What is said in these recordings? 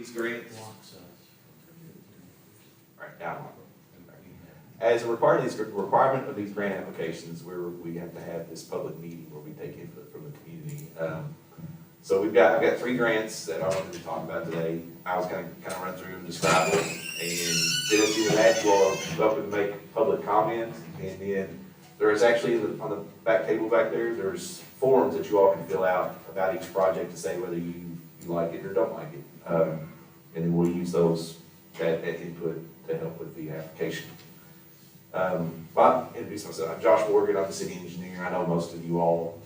these grants, right, down. As a requirement of these grant applications, we have to have this public meeting where we take input from the community. So I've got 3 grants that I wanted to talk about today. I was kind of run through and describe them, and then at the end of that, you all are welcome to make public comments. And then there's actually on the back table back there, there's forms that you all can fill out about each project to say whether you like it or don't like it. And then we'll use that input to help with the application. I'll introduce myself. I'm Josh Morgan. I'm the city engineer. I know most of you all.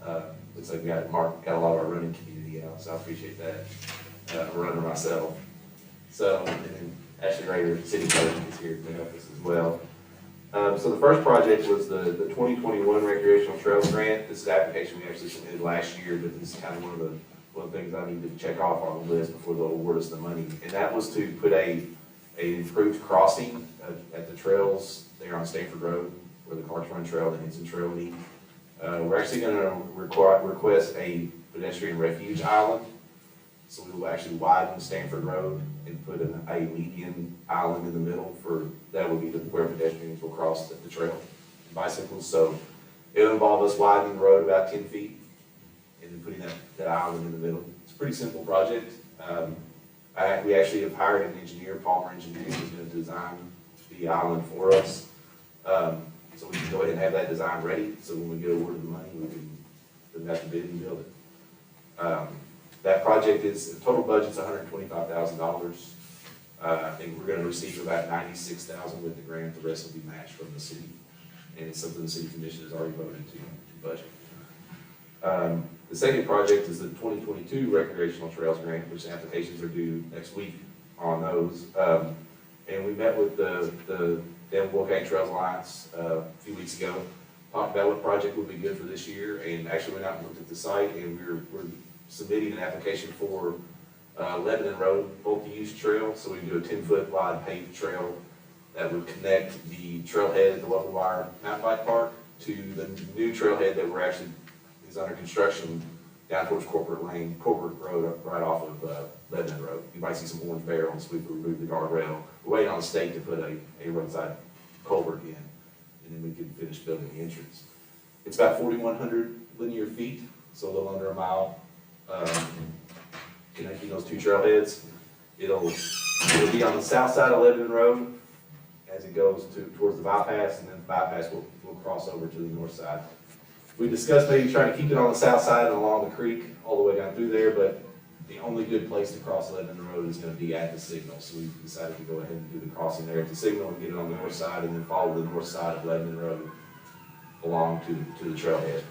Looks like we got a lot of our running community out, so I appreciate that. I'm a runner myself. So, and then Ashley Rader, city clerk, is here to help us as well. So the first project was the 2021 Recreational Trails Grant. This is an application we actually submitted last year, but this is kind of one of the things I need to check off on the list before they'll award us the money. And that was to put a improved crossing at the trails there on Stanford Road, where the Clarks Run Trail and Henson Trail meet. We're actually going to request a pedestrian refuge island. So we will actually widen Stanford Road and put a median island in the middle that will be where pedestrians will cross the trail, bicycles. So it'll involve us widening the road about 10 feet and then putting that island in the middle. It's a pretty simple project. We actually have hired an engineer, Palmer Engineering, who's going to design the island for us. So we can go ahead and have that design ready, so when we get awarded the money, we can have to bid and build it. That project the total budget's $125,000. I think we're gonna receive about $96,000 with the grant, the rest will be matched from the city. And it's something the city commission has already voted to budget. The second project is the 2022 Recreational Trails Grant, which applications are due next week on those. And we met with the Denver County Trails Alliance a few weeks ago, talked about what project would be good for this year, and actually went out and looked at the site, and we're submitting an application for Lebanon Road multi-use trail. So we can do a 10-foot wide paved trail that would connect the trailhead at the Local Wire Mountain Bike Park to the new trailhead that is under construction down towards Corporate Road, right off of Lebanon Road. You might see some orange barrels. We've removed the guardrail. We're waiting on the state to put a roadside culvert in, and then we can finish building the entrance. It's about 4,100 linear feet, so a little under a mile, connecting those 2 trailheads. It'll be on the south side of Lebanon Road as it goes towards the bypass, and then the bypass will cross over to the north side. We discussed maybe trying to keep it on the south side and along the creek all the way down through there, but the only good place to cross Lebanon Road is going to be at the signal. So we decided to go ahead and do the crossing there at the signal and get it on the north side, and then follow the north side of Lebanon Road along to the trailhead.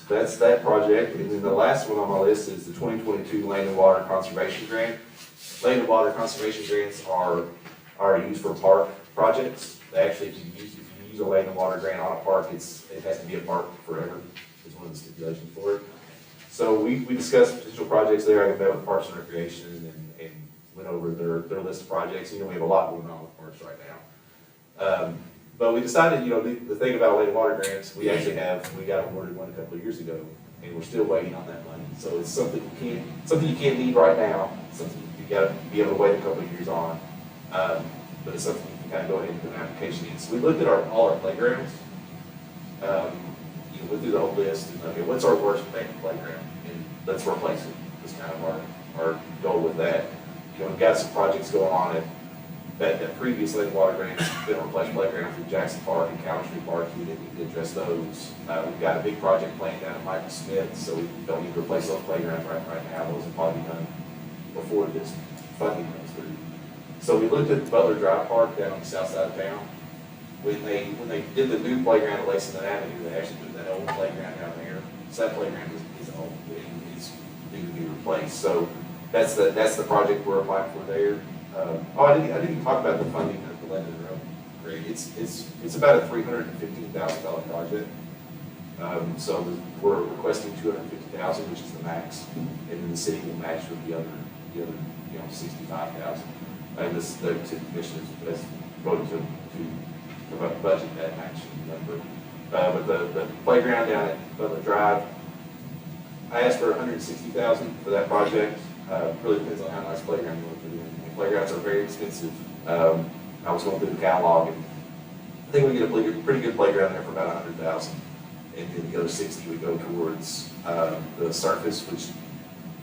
So that's that project. And then the last one on my list is the 2022 Land and Water Conservation Grant. Land and Water Conservation Grants are used for park projects. Actually, if you use a land and water grant on a park, it has to be a park forever. Is one of the stipulations for it. So we discussed potential projects there. I met with Parks and Recreation and went over their list of projects. We have a lot going on with parks right now. But we decided, the thing about land and water grants, we got awarded one a couple of years ago, and we're still waiting on that money. So it's something you can't need right now. Something you got to be able to wait a couple of years on. But it's something you can kind of go ahead and put an application in. So we looked at all our playgrounds. Went through the whole list and okay, what's our worst playground, and let's replace it. That's kind of our goal with that. We've got some projects going on at that previous land and water grants, been replaced playgrounds at Jackson Park and County Street Park. We didn't need to address those. We've got a big project planned down at Michael Smith, so we don't need to replace those playgrounds right now. Those will probably be done before this funding comes through. So we looked at Butler Drive Park down on the south side of town. When they did the new playground at Laceyland Avenue, they actually put that old playground down there. So that playground is old and is due to be replaced. So that's the project we're applying for there. I didn't talk about the funding of the Lebanon Road grant. It's about a $315,000 project. So we're requesting $250,000, which is the max, and then the city will match with the other $65,000. And the commission has voted to budget that matching number. But the playground down at Butler Drive, I asked for $160,000 for that project. Really depends on how nice playground you want to do. And playgrounds are very expensive. I was going through the catalog, and I think we get a pretty good playground there for about 100,000, and then the other 60 would go towards the surface, which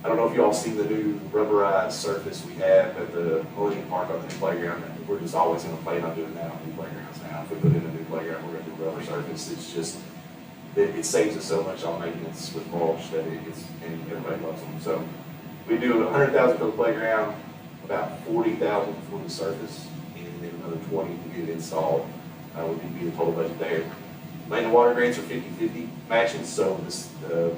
I don't know if you all seen the new rubberized surface we have at the Millennium Park on the new playground. We're just always going to plan on doing that on new playgrounds now. If we put in a new playground, we're going to do rubber surface. It's just it saves us so much on maintenance with mulch that and everybody loves them. So we do 100,000 for the playground, about 40,000 for the surface, and then another 20 to get it installed. Would be the total budget there. Land and water grants are 50-50 matching, so this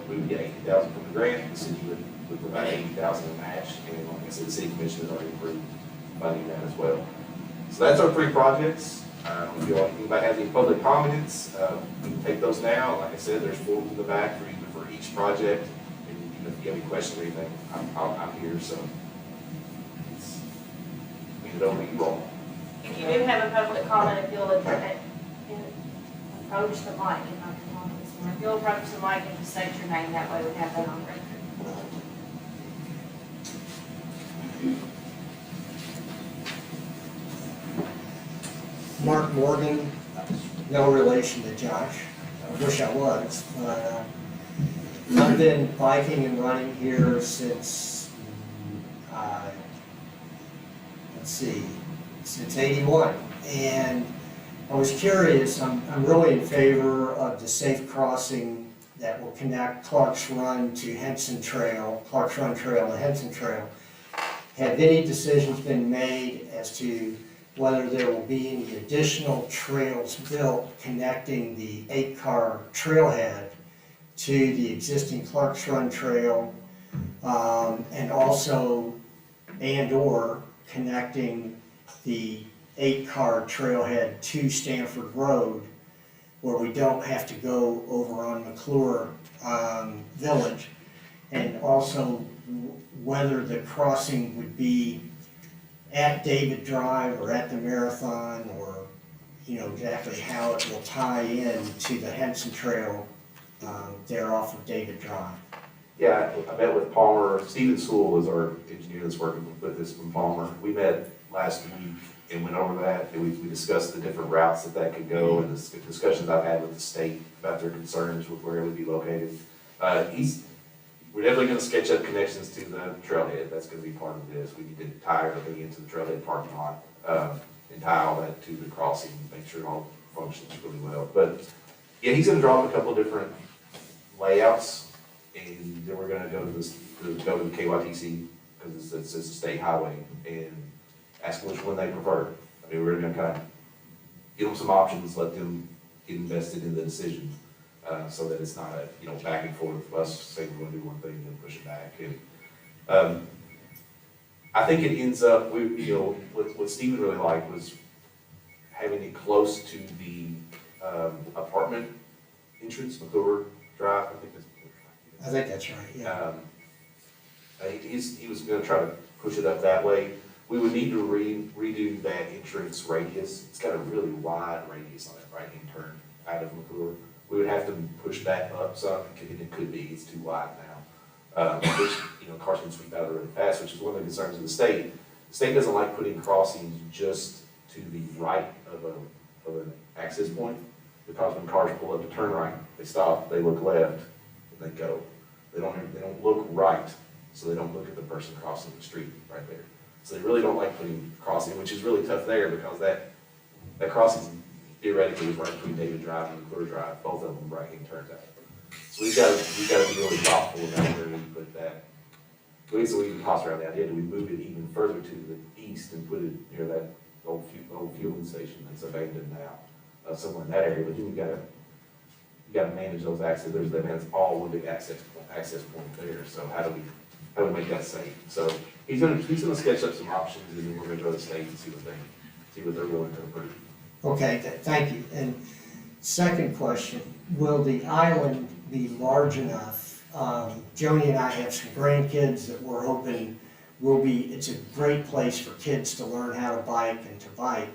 we would get 80,000 from the grant. The city would provide 80,000 in match, and like I said, the city commission has already approved funding that as well. So that's our 3 projects. If anybody has any public comments, we can take those now. Like I said, there's forms in the back for each project, and if you have any questions or anything, I'm here. So it's hand it over to you all. If you do have a public comment, if you'll approach the mic, if you'll approach the mic and just state your name, that way we have that on record. Mark Morgan, no relation to Josh. I wish I was, but I've been biking and running here since, since '81. And I was curious, I'm really in favor of the safe crossing that will connect Clark's Run to Henson Trail, Clark's Run Trail to Henson Trail. Have any decisions been made as to whether there will be any additional trails built connecting the 8-car trailhead to the existing Clark's Run Trail, and also or connecting the 8-car trailhead to Stanford Road, where we don't have to go over on McClure Village, and also whether the crossing would be at David Drive or at the Marathon, or exactly how it will tie in to the Henson Trail there off of David Drive. Yeah, I met with Palmer. Stephen Sewell is our engineer that's working with us from Palmer. We met last week and went over that, and we discussed the different routes that could go, and the discussions I've had with the state about their concerns with where it would be located. We're definitely going to sketch up connections to the trailhead. That's going to be part of this. We need to tie everything into the trailhead parking lot and tie all that to the crossing, make sure it all functions really well. But yeah, he's going to draw up a couple of different layouts, and then we're going to go to the KYTC, because it's a state highway, and ask them which one they prefer. I mean, we're going to kind of give them some options, let them get invested in the decision. So that it's not a back and forth of us saying we're going to do one thing and then push it back. And I think it ends up what Stephen really liked was having it close to the apartment entrance, McClure Drive. I think that's right. Yeah. He was going to try to push it up that way. We would need to redo that entrance radius. It's got a really wide radius on it, right-hand turn out of McClure. We would have to push that up some, and it could be, it's too wide now. Which, cars can sweep out really fast, which is one of the concerns of the state. The state doesn't like putting crossings just to the right of an access point, because when cars pull up to turn right, they stop, they look left, and they go. They don't look right, so they don't look at the person crossing the street right there. So they really don't like putting crossing, which is really tough there, because that crossing theoretically is right between David Drive and McClure Drive, both of them right-hand turns out. So we've got to be really thoughtful about where we put that. So we can toss around the idea, do we move it even further to the east and put it near that old fueling station that's abandoned now, somewhere in that area? But then you got to manage those access. That's all one big access point there. So how do we make that safe? So he's gonna sketch up some options, and then we're gonna go to the state and see what they're willing to approve. Okay, thank you. And second question, will the island be large enough? Joni and I have some grandkids that we're hoping it's a great place for kids to learn how to bike and to bike,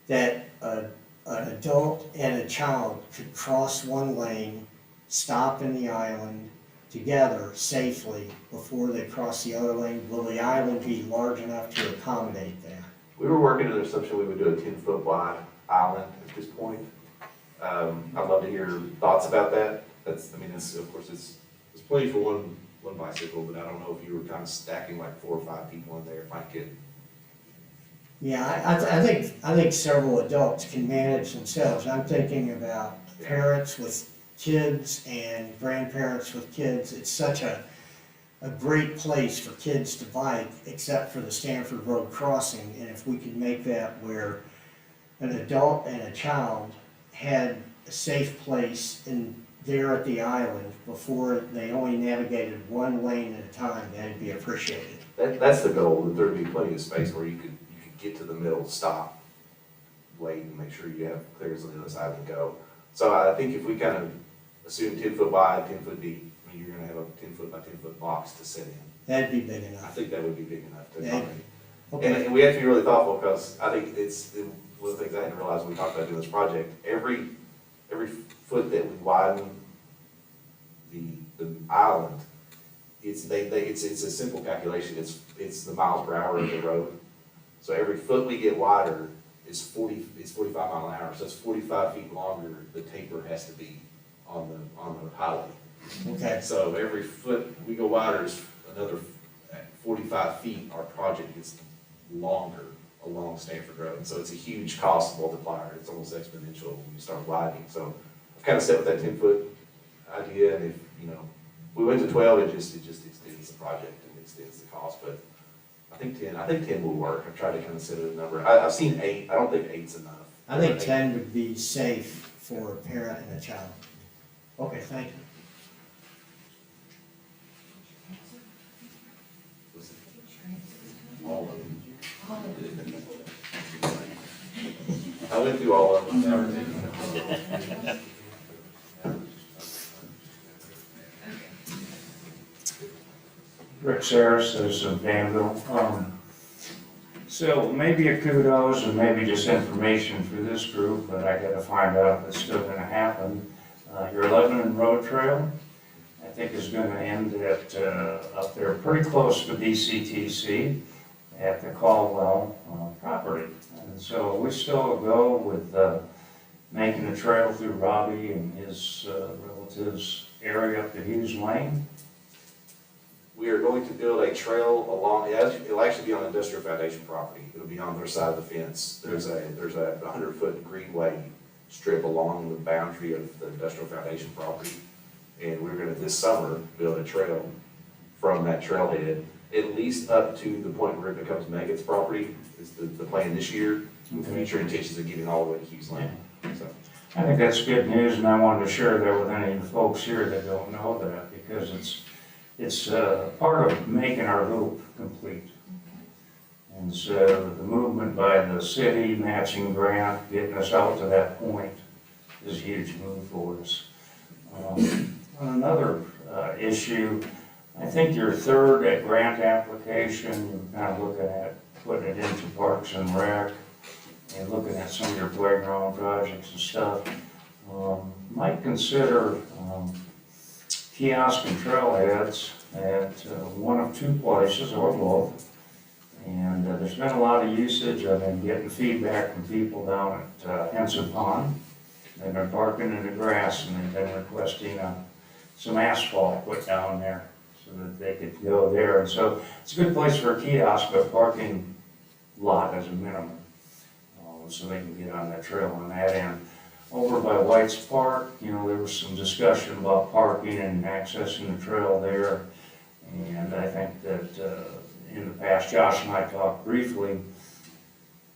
that an adult and a child could cross one lane, stop in the island, together safely before they cross the other lane? Will the island be large enough to accommodate that? We were working on the assumption we would do a 10-foot wide island at this point. I'd love to hear thoughts about that. That's, I mean, it's, of course, it's plenty for one bicycle, but I don't know if you were kind of stacking like 4 or 5 people in there, if I could. Yeah, I think several adults can manage themselves. I'm thinking about parents with kids and grandparents with kids. It's such a great place for kids to bike, except for the Stanford Road crossing. And if we could make that where an adult and a child had a safe place there at the island before they only navigated one lane at a time, that'd be appreciated. That's the goal, that there'd be plenty of space where you could get to the middle, stop, wait, and make sure you have clearance on the other side and go. So I think if we kind of assume 10-foot wide, 10-foot deep, I mean, you're gonna have a 10-foot by 10-foot box to sit in. That'd be big I enough. think that would be big enough to Yeah. accommodate. Okay. And we have to be really thoughtful, because I think one of the things I didn't realize when we talked about doing this project, every foot that we widen the island, it's a simple calculation, it's the miles per hour of the road. So every foot we get wider is 45 mile an hour, so it's 45 feet longer the taper has to be on the highway. Okay. So every foot we go wider is another 45 feet, our project gets longer along Stanford Road. So it's a huge cost multiplier, it's almost exponential when you start widening. So I've kind of set with that 10-foot idea, and if, we went to 12, it just extends the project and extends the cost, but I think 10 will work. I've tried to kind of set a number. I've seen 8, I don't think 8's enough. I think 10 would be safe for a parent and a child. Okay, thank you. All of them. I went through all of them. Rick Saris is of Danville. So maybe a kudos and maybe just information for this group, but I gotta find out if it's still gonna happen. Your Lebanon Road Trail, I think is gonna end at, up there pretty close to BCTC at the Caldwell property. And so we still go with making a trail through Robbie and his relatives' area up to Hughes Lane. We are going to build a trail along, it'll actually be on industrial foundation property. It'll be on their side of the fence. There's a 100-foot greenway strip along the boundary of the industrial foundation property. And we're gonna, this summer, build a trail from that trailhead, at least up to the point where it becomes Meggett's property, is the plan this year. With future intentions of getting all the way to Hughes Lane, so. I think that's good news, and I wanted to share that with any of the folks here that don't know that, because it's part of making our loop complete. And so the movement by the city, matching grant, getting us out to that point is a huge move for us. On another issue, I think your third grant application, you're kind of looking at putting it into Parks and Rec and looking at some of your playground projects and stuff. Might consider kiosk and trailheads at one of 2 places or both. And there's been a lot of usage. I've been getting feedback from people down at Henson Pond. They've been parking in the grass and they've been requesting some asphalt put down there so that they could go there. And so it's a good place for a kiosk, but parking lot as a minimum. So they can get on that trail on that end. Over by White's Park, there was some discussion about parking and accessing the trail there. And I think that in the past, Josh and I talked briefly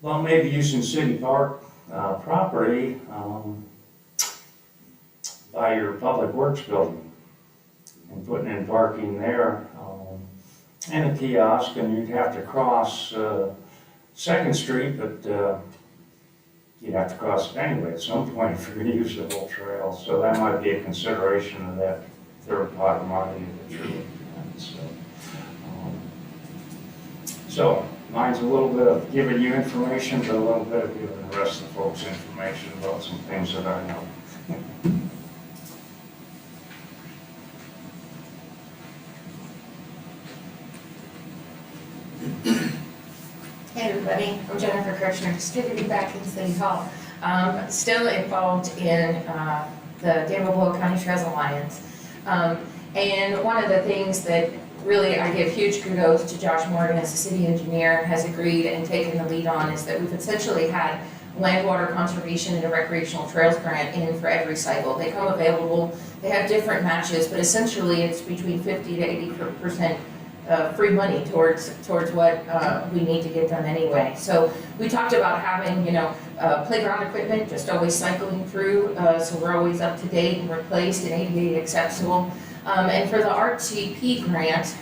about maybe using city park property by your public works building and putting in parking there and a kiosk, and you'd have to cross 2nd Street, but you'd have to cross it anyway at some point if you're going to use the whole trail. So that might be a consideration of that third pot of money that you're looking at. So mine's a little bit of giving you information, but a little bit of giving the rest of the folks information about some things that I know. everybody. I'm Jennifer Kirshner, just good to be back in City Hall. Still involved in the Danville County Trails Alliance. And one of the things that really I give huge kudos to Josh Morgan as the city engineer has agreed and taken the lead on is that we've essentially had land water conservation and a recreational trails grant in for every cycle. They come available, they have different matches, but essentially it's between 50 to 80% free money towards what we need to get done anyway. So we talked about having, playground equipment just always cycling through, so we're always up to date and replaced and ADA accessible. And for the RTP grant,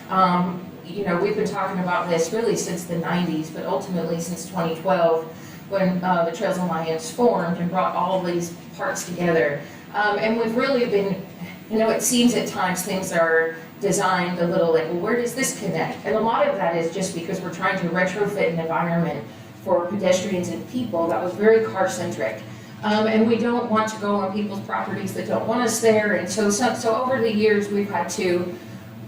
we've been talking about this really since the 90s, but ultimately since 2012, when the Trails Alliance formed and brought all of these parts together. And we've really been, it seems at times things are designed a little like, well, where does this connect? And a lot of that is just because we're trying to retrofit an environment for pedestrians and people that was very car-centric. And we don't want to go on people's properties that don't want us there. And so over the years, we've had to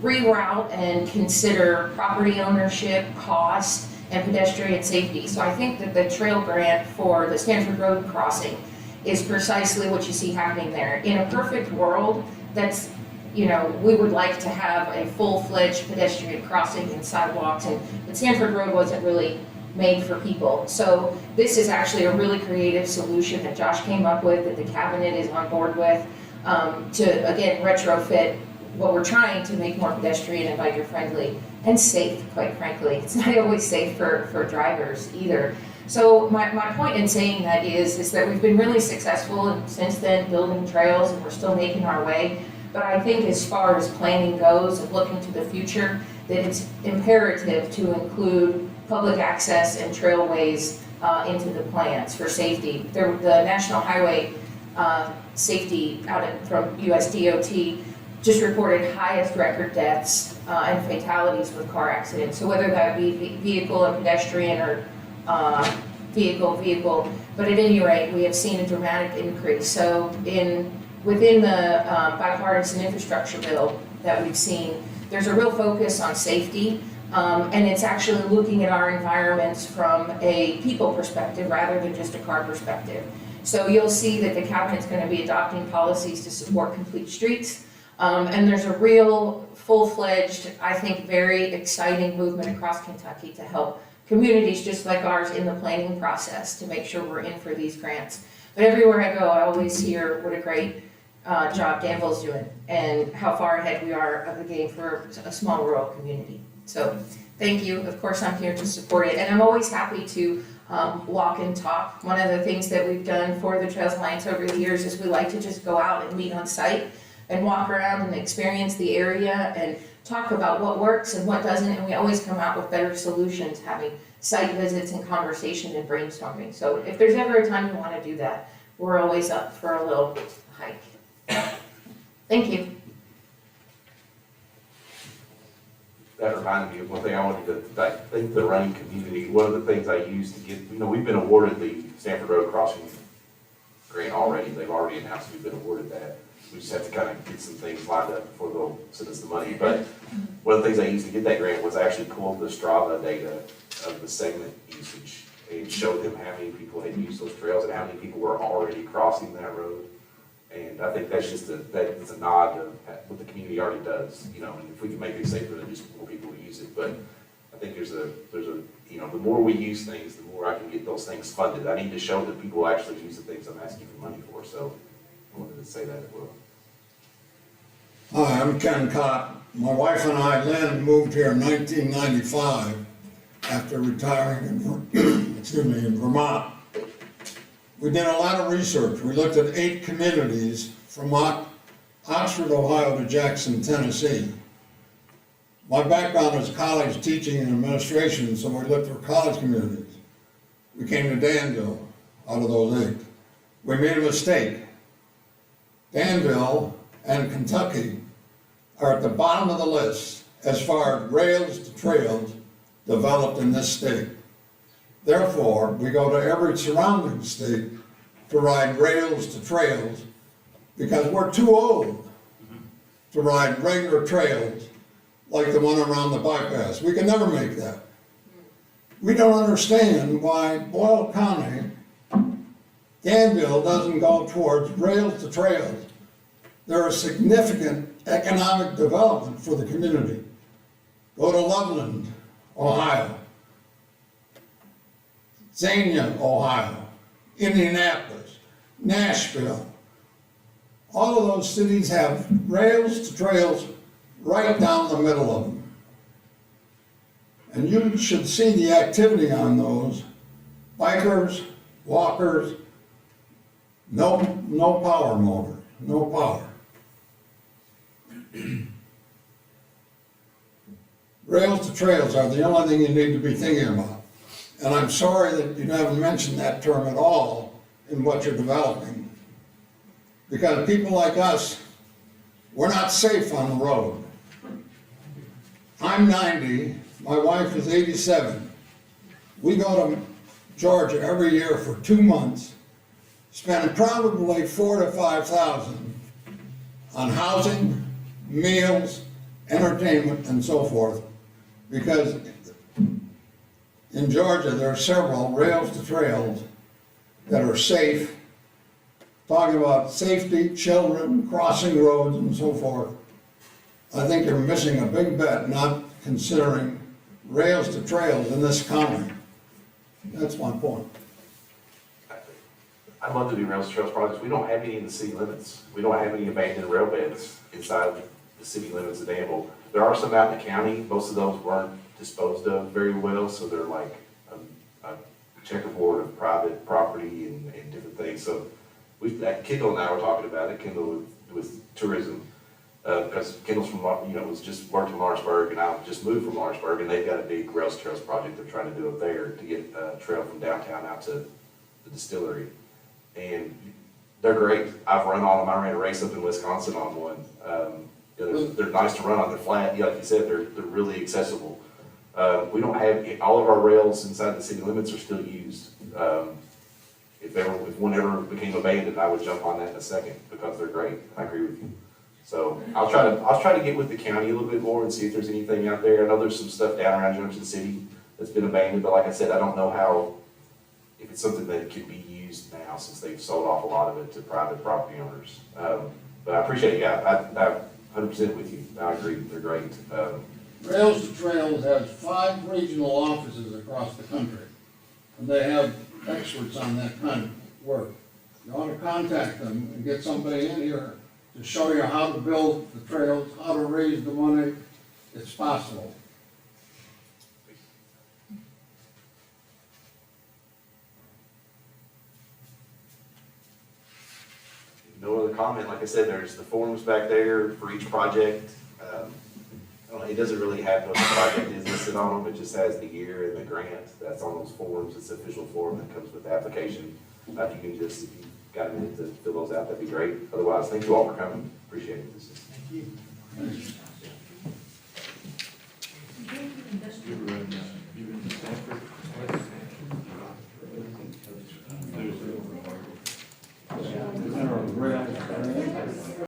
reroute and consider property ownership, cost, and pedestrian safety. So I think that the trail grant for the Stanford Road crossing is precisely what you see happening there. In a perfect world, that's, we would like to have a full-fledged pedestrian crossing and sidewalks, but Stanford Road wasn't really made for people. So this is actually a really creative solution that Josh came up with, that the cabinet is on board with, to, again, retrofit what we're trying to make more pedestrian and biker friendly and safe, quite frankly. It's not always safe for drivers either. So my point in saying that is that we've been really successful since then building trails, and we're still making our way. But I think as far as planning goes and looking to the future, that it's imperative to include public access and trailways into the plans for safety. The National Highway Safety from USDOT just reported highest record deaths and fatalities with car accidents. So whether that be vehicle and pedestrian or vehicle, but at any rate, we have seen a dramatic increase. So within the bipartisan infrastructure bill that we've seen, there's a real focus on safety, and it's actually looking at our environments from a people perspective rather than just a car perspective. So you'll see that the cabinet's going to be adopting policies to support complete streets, and there's a real full-fledged, I think, very exciting movement across Kentucky to help communities just like ours in the planning process to make sure we're in for these grants. But everywhere I go, I always hear what a great job Danville's doing and how far ahead we are of the game for a small rural community. So thank you. Of course, I'm here to support it. And I'm always happy to walk and talk. One of the things that we've done for the Trails Alliance over the years is we like to just go out and meet on site and walk around and experience the area and talk about what works and what doesn't, and we always come out with better solutions, having site visits and conversation and brainstorming. So if there's ever a time you want to do that, we're always up for a little hike. Thank you. That reminded me of one thing I wanted to thank the running community. One of the things I used to get, we've been awarded the Stanford Road Crossing grant already. They've already announced we've been awarded that. We just have to kind of get some things lined up before they'll send us the money. But one of the things I used to get that grant was I actually pulled the Strava data of the segment usage and showed them how many people had used those trails and how many people were already crossing that road. And I think that's just that's a nod to what the community already does, and if we can make it safer, then just more people will use it. But I think there's a, the more we use things, the more I can get those things funded. I need to show that people actually use the things I'm asking for money for, so I wanted to say that as well. Hi, I'm Kencott. My wife and I, Lynn, moved here in 1995 after retiring in Vermont. We did a lot of research. We looked at 8 communities from Oxford, Ohio to Jackson, Tennessee. My background is college teaching and administration, so we looked for college communities. We came to Danville out of those 8. We made a mistake. Danville and Kentucky are at the bottom of the list as far as rails to trails developed in this state. Therefore, we go to every surrounding state to ride rails to trails because we're too old to ride regular trails like the one around the bypass. We can never make that. we don't understand why Boyle County, Danville doesn't go towards rails to trails. They're a significant economic development for the community. Go to Loveland, Ohio, Xenia, Ohio, Indianapolis, Nashville. All of those cities have rails to trails right down the middle of them. And you should see the activity on those. Bikers, walkers, no power motor, no power. Rails to trails are the only thing you need to be thinking about. And I'm sorry that you haven't mentioned that term at all in what you're developing. Because people like us, we're not safe on the road. I'm 90, my wife is 87. We go to Georgia every year for 2 months, spend probably $4,000 to $5,000 on housing, meals, entertainment, and so forth. Because in Georgia, there are several rails to trails that are safe, talking about safety, children, crossing roads, and so forth. I think you're missing a big bet not considering rails to trails in this county. That's my point. I'd love to do rails to trails projects. We don't have any in the city limits. We don't have any abandoned rail beds inside the city limits of Danville. There are some out in the county. Most of those weren't disposed of very well, so they're like a checkerboard of private property and different things. So Kendall and I were talking about it, Kendall with tourism, because Kendall's from, was just worked in Lawrenceburg, and I just moved from Lawrenceburg, and they've got a big rails to trails project they're trying to do up there to get a trail from downtown out to the distillery. And they're great. I've run on them. I ran a race up in Wisconsin on one. They're nice to run on. They're flat. Like you said, they're really accessible. We don't have, all of our rails inside the city limits are still used. If one ever became abandoned, I would jump on that in a second because they're great. I agree with you. So I'll try to get with the county a little bit more and see if there's anything out there. I know there's some stuff down around Junction City that's been abandoned, but like I said, I don't know if it's something that could be used now since they've sold off a lot of it to private property owners. But I appreciate it, yeah. I'm 100% with you. I agree. They're great. Rails to Trails has 5 regional offices across the country, and they have experts on that kind of work. You ought to contact them and get somebody in here to show you how to build the trails, how to raise the money. It's possible. No other comment. Like I said, there's the forms back there for each project. It doesn't really have what the project is listed on them. It just has the year and the grant. That's on those forms. It's the official form that comes with the application. If you can just, if you've got a minute to fill those out, that'd be great. Otherwise, thank you all for coming. Appreciate it. Thank you.